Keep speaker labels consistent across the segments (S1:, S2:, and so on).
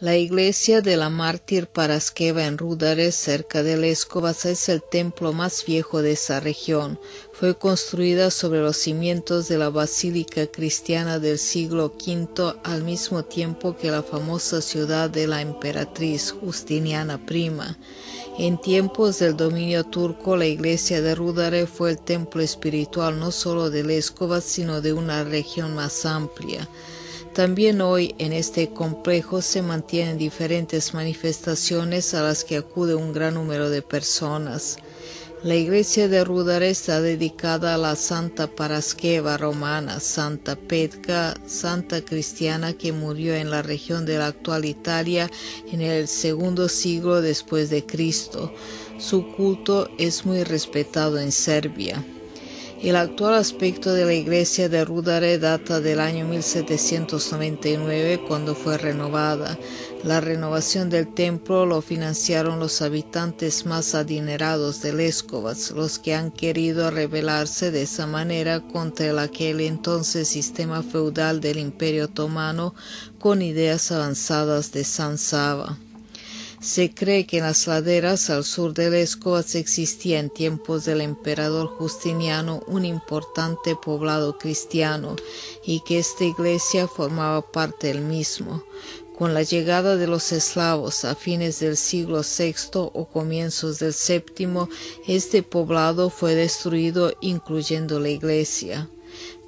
S1: La iglesia de la mártir Paraskeva en Rudare, cerca de Leskovac, es el templo más viejo de esa región. Fue construida sobre los cimientos de la basílica cristiana del siglo V, al mismo tiempo que la famosa ciudad de la emperatriz Justiniana I. En tiempos del dominio turco, la iglesia de Rudare fue el templo espiritual no solo de Leskovac, sino de una región más amplia. También hoy en este complejo se mantienen diferentes manifestaciones a las que acude un gran número de personas. La iglesia de Rudare está dedicada a la Santa Paraskeva romana, Santa Petka, santa cristiana que murió en la región de la actual Italia en el segundo siglo después de Cristo. Su culto es muy respetado en Serbia. El actual aspecto de la iglesia de Rudare data del año 1799, cuando fue renovada. La renovación del templo lo financiaron los habitantes más adinerados de Leskovac, los que han querido rebelarse de esa manera contra el aquel entonces sistema feudal del Imperio Otomano con ideas avanzadas de San Sava. Se cree que en las laderas al sur de Leskovac existía en tiempos del emperador Justiniano un importante poblado cristiano y que esta iglesia formaba parte del mismo. Con la llegada de los eslavos a fines del siglo VI o comienzos del VII, este poblado fue destruido, incluyendo la iglesia.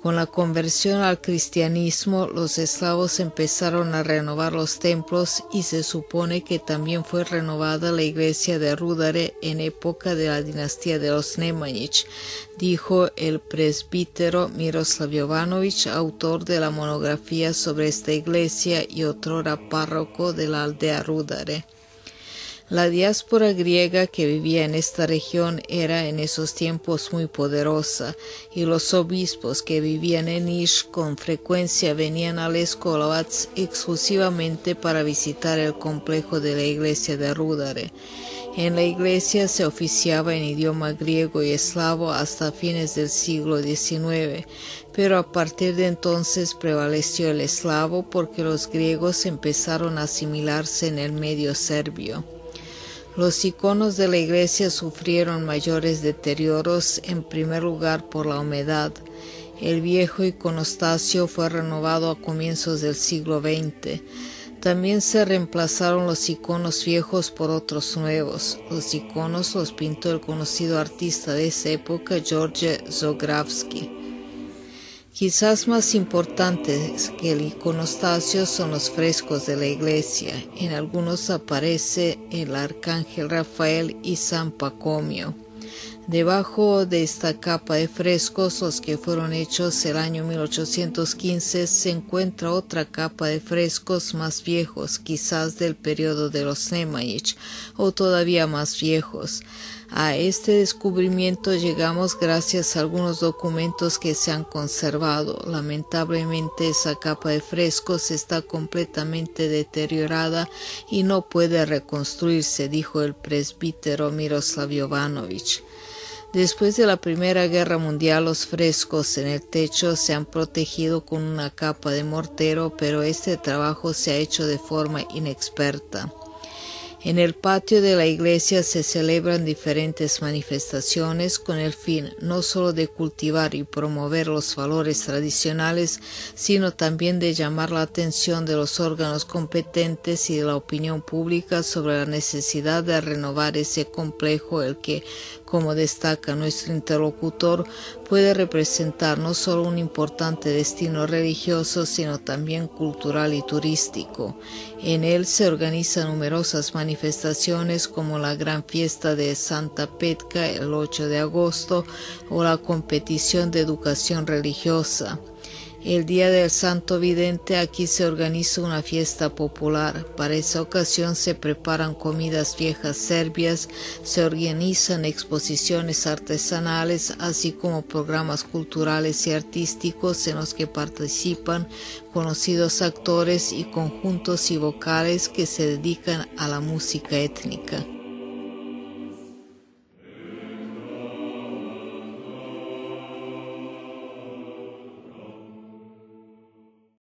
S1: Con la conversión al cristianismo, los eslavos empezaron a renovar los templos y se supone que también fue renovada la iglesia de Rudare en época de la dinastía de los Nemanjić, dijo el presbítero Miroslav Jovanović, autor de la monografía sobre esta iglesia y otrora párroco de la aldea Rudare. La diáspora griega que vivía en esta región era en esos tiempos muy poderosa, y los obispos que vivían en Niš con frecuencia venían a Leskovac exclusivamente para visitar el complejo de la iglesia de Rudare. En la iglesia se oficiaba en idioma griego y eslavo hasta fines del siglo XIX, pero a partir de entonces prevaleció el eslavo porque los griegos empezaron a asimilarse en el medio serbio. Los iconos de la iglesia sufrieron mayores deterioros, en primer lugar por la humedad. El viejo iconostasio fue renovado a comienzos del siglo XX. También se reemplazaron los iconos viejos por otros nuevos. Los iconos los pintó el conocido artista de esa época, George Zogravsky. Quizás más importantes que el iconostasio son los frescos de la iglesia. En algunos aparece el arcángel Rafael y San Pacomio. Debajo de esta capa de frescos, los que fueron hechos el año 1815, se encuentra otra capa de frescos más viejos, quizás del periodo de los Nemanjić, o todavía más viejos. A este descubrimiento llegamos gracias a algunos documentos que se han conservado. Lamentablemente esa capa de frescos está completamente deteriorada y no puede reconstruirse, dijo el presbítero Miroslav Jovanović. Después de la Primera Guerra Mundial, los frescos en el techo se han protegido con una capa de mortero, pero este trabajo se ha hecho de forma inexperta. En el patio de la iglesia se celebran diferentes manifestaciones con el fin no solo de cultivar y promover los valores tradicionales, sino también de llamar la atención de los órganos competentes y de la opinión pública sobre la necesidad de renovar ese complejo, el que, como destaca nuestro interlocutor, puede representar no solo un importante destino religioso, sino también cultural y turístico. En él se organizan numerosas manifestaciones como la gran fiesta de Santa Petka el 8 de agosto o la competición de educación religiosa. El día del Santo Vidente aquí se organiza una fiesta popular. Para esa ocasión se preparan comidas viejas serbias, se organizan exposiciones artesanales, así como programas culturales y artísticos en los que participan conocidos actores y conjuntos y vocales que se dedican a la música étnica.